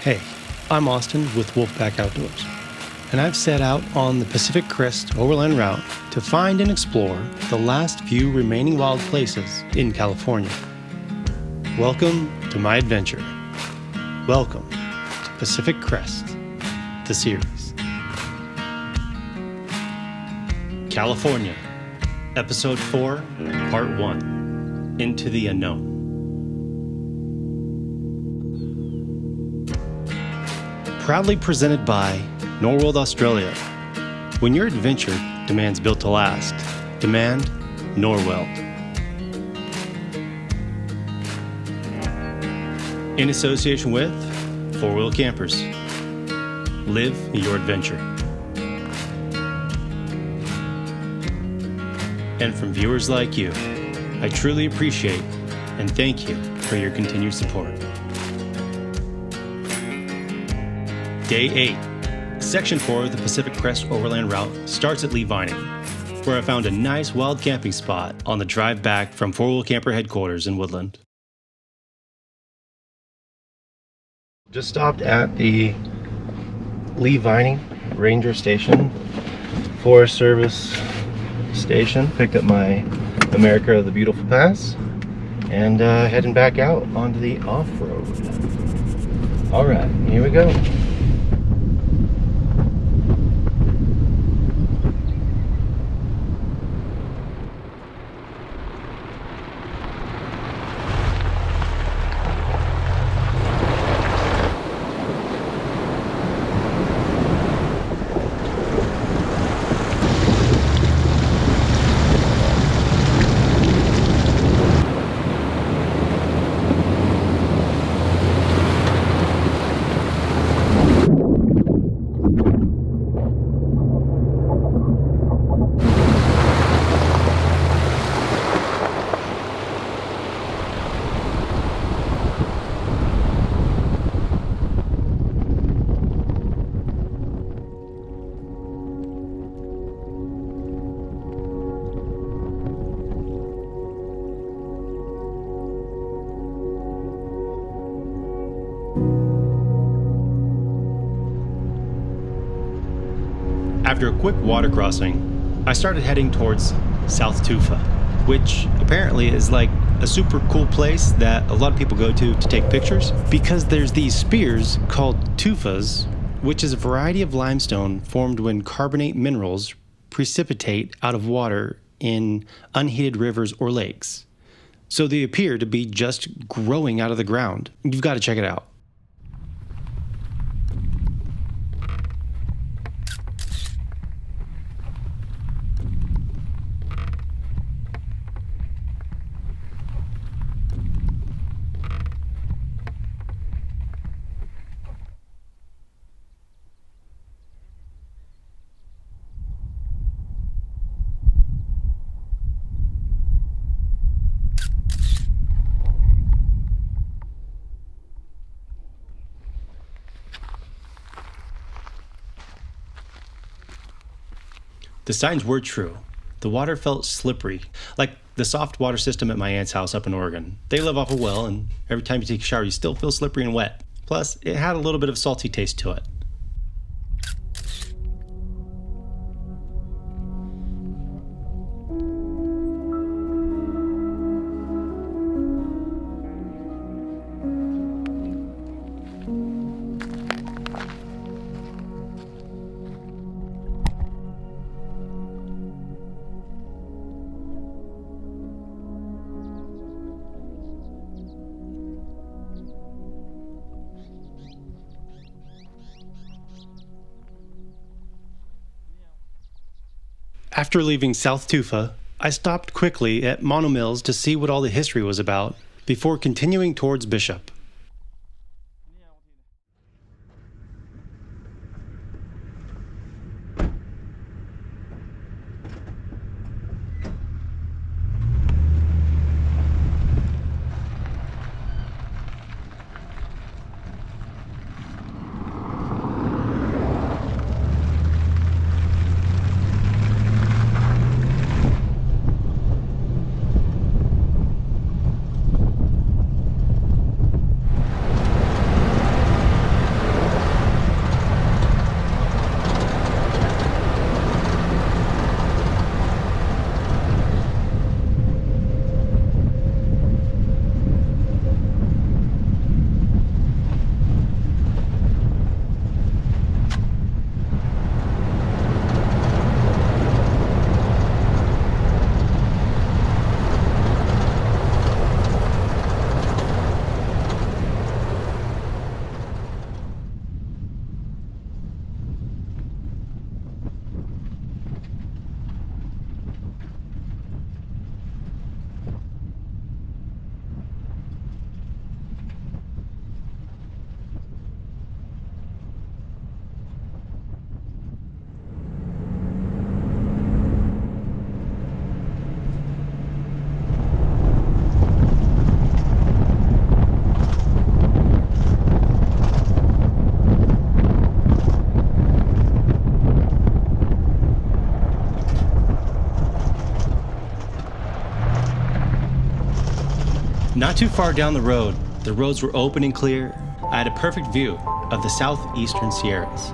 Hey, I'm Austin with WolfPac-Outdoors, and I've set out on the Pacific Crest Overland Route to find and explore the last few remaining wild places in California. Welcome to my adventure. Welcome to Pacific Crest, the series. California, Episode 4, Part 1, Into the Unknown. Proudly presented by Norworld Australia. When your adventure demands built to last, demand Norweld. In association with 4-Wheel Campers. Live your adventure. And from viewers like you, I truly appreciate and thank you for your continued support. Day 8, Section 4 of the Pacific Crest Overland Route starts at Lee Vining, where I found a nice wild camping spot on the drive back from 4-Wheel Camper headquarters in Woodland. Just stopped at the Lee Vining Ranger Station, Forest Service Station, picked up my America the Beautiful Pass, and heading back out onto the off-road. Alright, here we go. After a quick water crossing, I started heading towards South Tufa, which apparently is like a super cool place that a lot of people go to take pictures, because there's these spears called Tufas, which is a variety of limestone formed when carbonate minerals precipitate out of water in unheated rivers or lakes. So they appear to be just growing out of the ground. You've got to check it out. The signs were true. The water felt slippery, like the soft water system at my aunt's house up in Oregon. They live off a well, and every time you take a shower, you still feel slippery and wet. Plus, it had a little bit of salty taste to it. After leaving South Tufa, I stopped quickly at Mono Mills to see what all the history was about before continuing towards Bishop. Not too far down the roads were open and clear. I had a perfect view of the southeastern Sierras.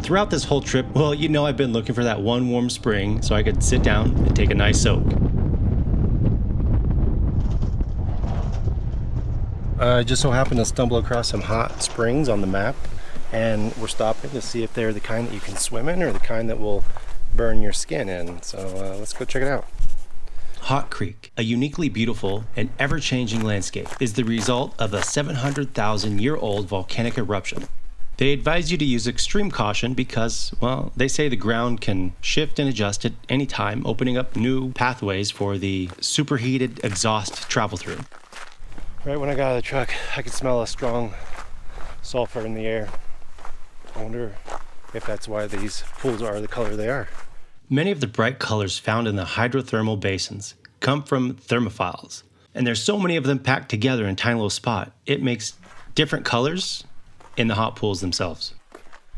Throughout this whole trip, well, you know I've been looking for that one warm spring so I could sit down and take a nice soak. I just so happened to stumble across some hot springs on the map, and we're stopping to see if they're the kind that you can swim in or the kind that will burn your skin in. So let's go check it out. Hot Creek, a uniquely beautiful and ever-changing landscape, is the result of a 700,000-year-old volcanic eruption. They advise you to use extreme caution because, well, they say the ground can shift and adjust at any time, opening up new pathways for the superheated exhaust to travel through. Right when I got out of the truck, I could smell a strong sulfur in the air. I wonder if that's why these pools are the color they are. Many of the bright colors found in the hydrothermal basins come from thermophiles, and there's so many of them packed together in a tiny little spot. It makes different colors in the hot pools themselves.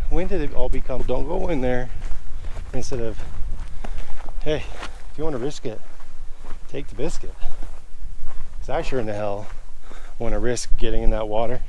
When did it all become, don't go in there, instead of, hey, if you want to risk it, take the biscuit? Because I sure in the hell want to risk getting in that water.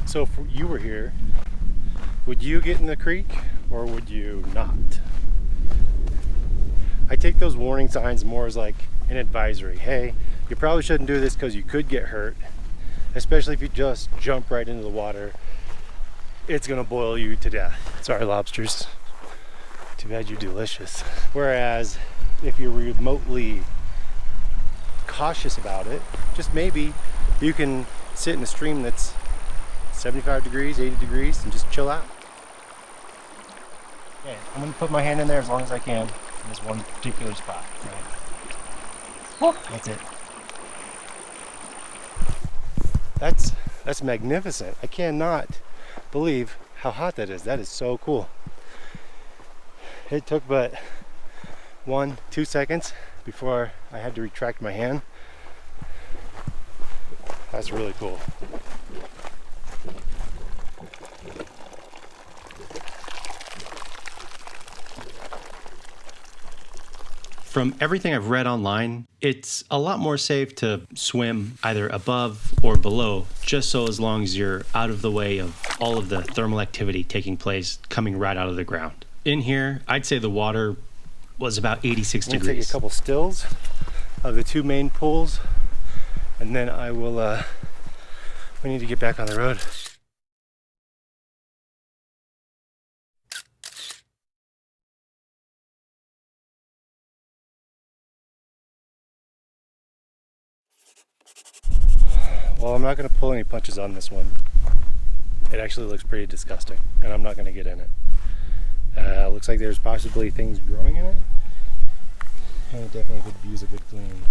So if you were here, would you get in the creek or would you not? I take those warning signs more as like an advisory. Hey, you probably shouldn't do this because you could get hurt, especially if you just jump right into the water. It's gonna boil you to death. Sorry, lobsters. Too bad you're delicious. Whereas if you're remotely cautious about it, just maybe you can sit in a stream that's 75 degrees, 80 degrees, and just chill out. Okay, I'm gonna put my hand in there as long as I can in this one particular spot, right? That's it. That's magnificent. I cannot believe how hot that is. That is so cool. It took but 1-2 seconds before I had to retract my hand. That's really cool. From everything I've read online, it's a lot more safe to swim either above or below, just so as long as you're out of the way of all of the thermal activity taking place coming right out of the ground. In here, I'd say the water was about 86 degrees. I'm gonna take a couple stills of the two main pools, and then I will, we need to get back on the road. Well, I'm not going to pull any punches on this one. It actually looks pretty disgusting, and I'm not going to get in it. Looks like there's possibly things growing in it, and it definitely could use a good clean.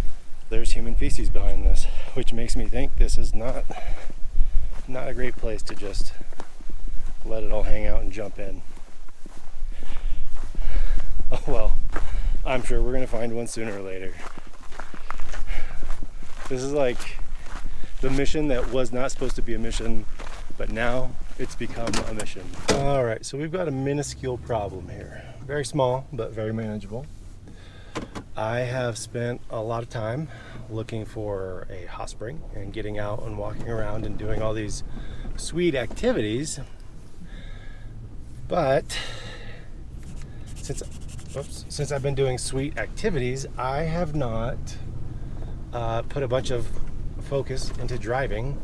There's human feces behind this, which makes me think this is not a great place to just let it all hang out and jump in. Oh well, I'm sure we're going to find one sooner or later. This is like the mission that was not supposed to be a mission, but now it's become a mission. All right, so we've got a minuscule problem here. very small, but very manageable. I have spent a lot of time looking for a hot spring and getting out and walking around and doing all these sweet activities. But since I've been doing sweet activities, I have not put a bunch of focus into driving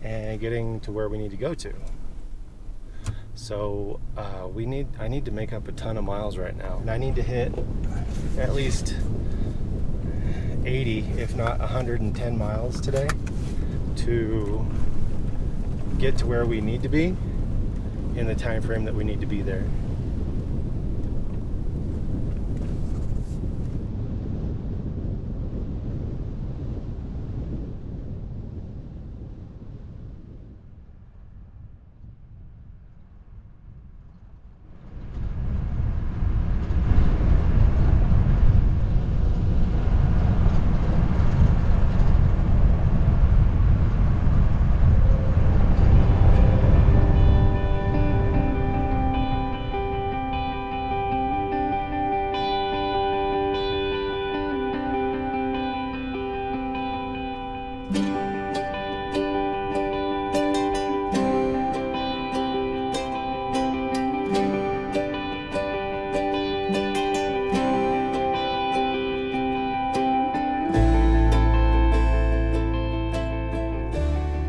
and getting to where we need to go to. So I need to make up a ton of miles right now, and I need to hit at least 80, if not 110 miles today to get to where we need to be in the time frame that we need to be there.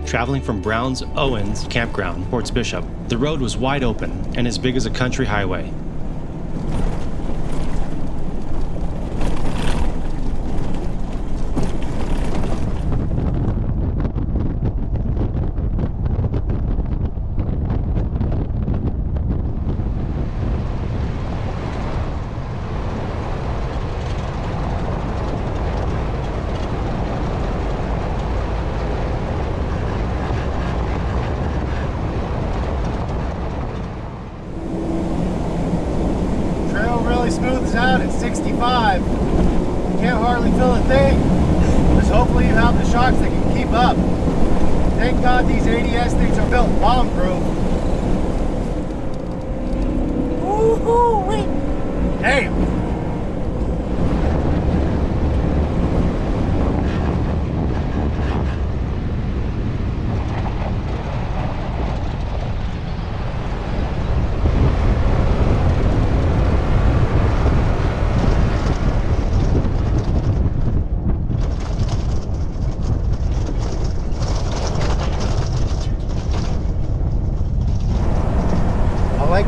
Traveling from Brown's Owens campground towards Bishop, the road was wide open and as big as a country highway. Smooths out at 65. You can't hardly feel a thing. Just hopefully you have the shocks that can keep up. Thank God these ADS things are built bomb-proof. Woo-hoo-wee. Damn.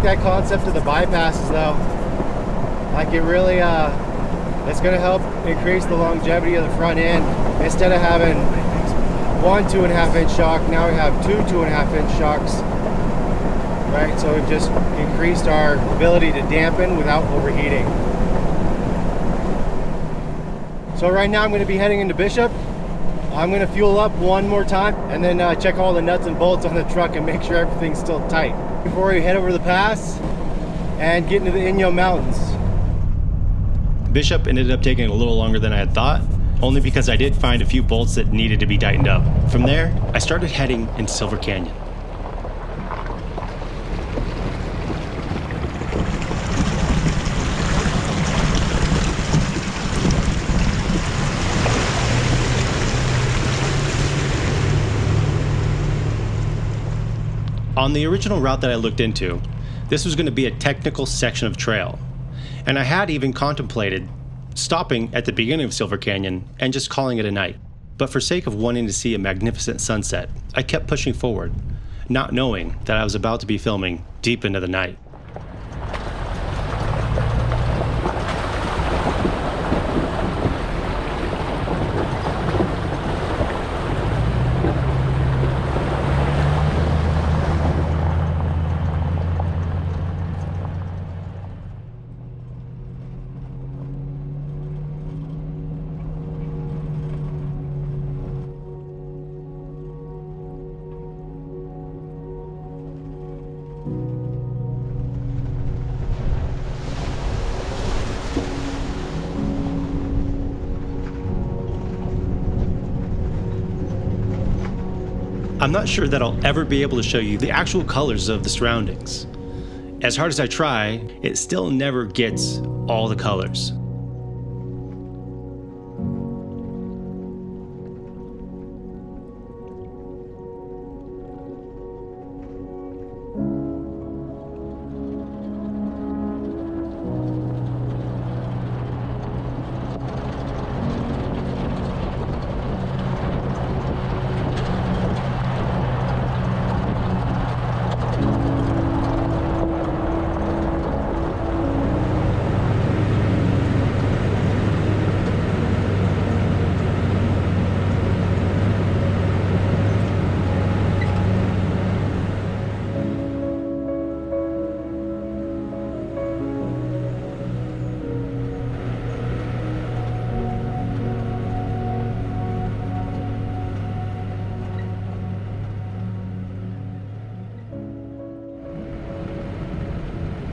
That concept of the bypasses though, like it really it's going to help increase the longevity of the front end. Instead of having one 2.5 inch shock, now we have two 2.5 inch shocks, right? So we've just increased our ability to dampen without overheating. So right now I'm going to be heading into Bishop. I'm going to fuel up one more time and then check all the nuts and bolts on the truck and make sure everything's still tight before we head over the pass and get into the Inyo Mountains. Bishop ended up taking a little longer than I had thought, only because I did find a few bolts that needed to be tightened up. From there, I started heading in Silver Canyon. On the original route that I looked into, this was going to be a technical section of trail, and I had even contemplated stopping at the beginning of Silver Canyon and just calling it a night. But for sake of wanting to see a magnificent sunset, I kept pushing forward, not knowing that I was about to be filming deep into the night. I'm not sure that I'll ever be able to show you the actual colors of the surroundings. As hard as I try, it still never gets all the colors.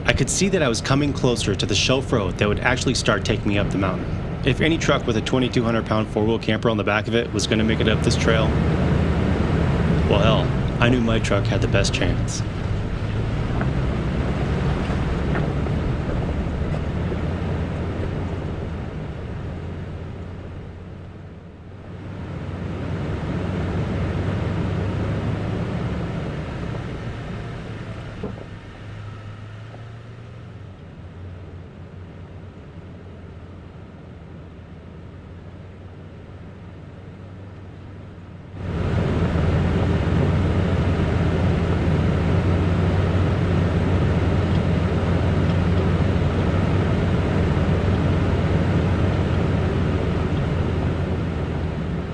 I could see that I was coming closer to the shelf road that would actually start taking me up the mountain. If any truck with a 2,200-pound four-wheel camper on the back of it was going to make it up this trail, well, hell, I knew my truck had the best chance.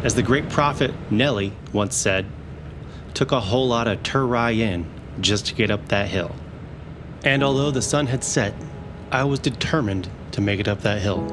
As the great prophet Nelly once said, took a whole lot of in just to get up that hill. And although the sun had set, I was determined to make it up that hill.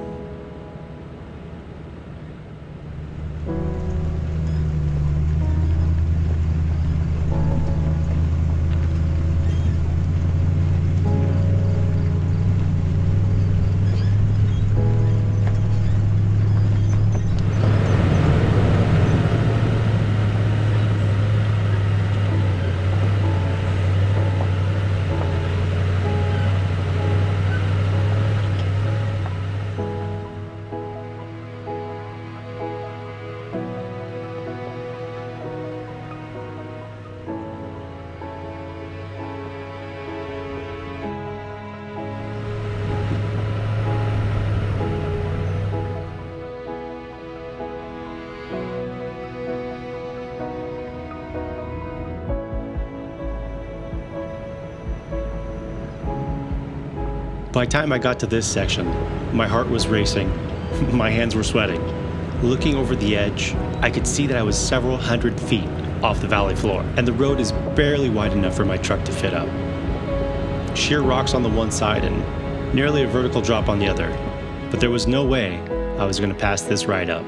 By the time I got to this section, my heart was racing, my hands were sweating. Looking over the edge, I could see that I was several hundred feet off the valley floor, and the road is barely wide enough for my truck to fit up. Sheer rocks on the one side and nearly a vertical drop on the other, but there was no way I was going to pass this ride up.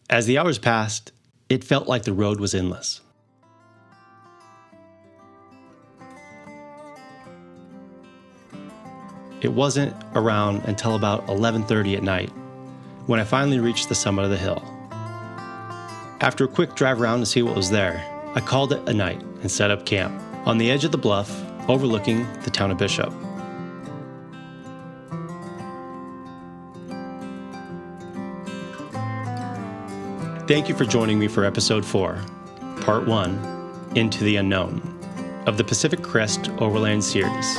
As the hours passed, it felt like the road was endless. It wasn't around until about 11:30 at night when I finally reached the summit of the hill. After a quick drive around to see what was there, I called it a night and set up camp on the edge of the bluff overlooking the town of Bishop. Thank you for joining me for episode 4, part 1, Into the Unknown, of the Pacific Crest Overland Series.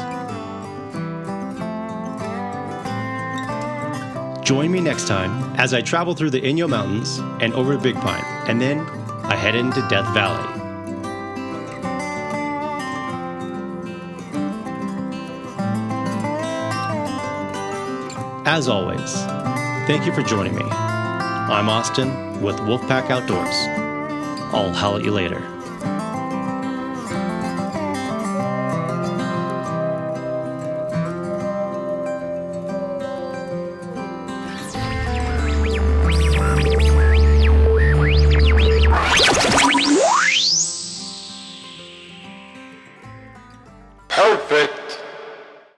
Join me next time as I travel through the Inyo Mountains and over to Big Pine, and then I head into Death Valley. As always, thank you for joining me. I'm Austin with WolfPac-Outdoors. I'll holler at you later.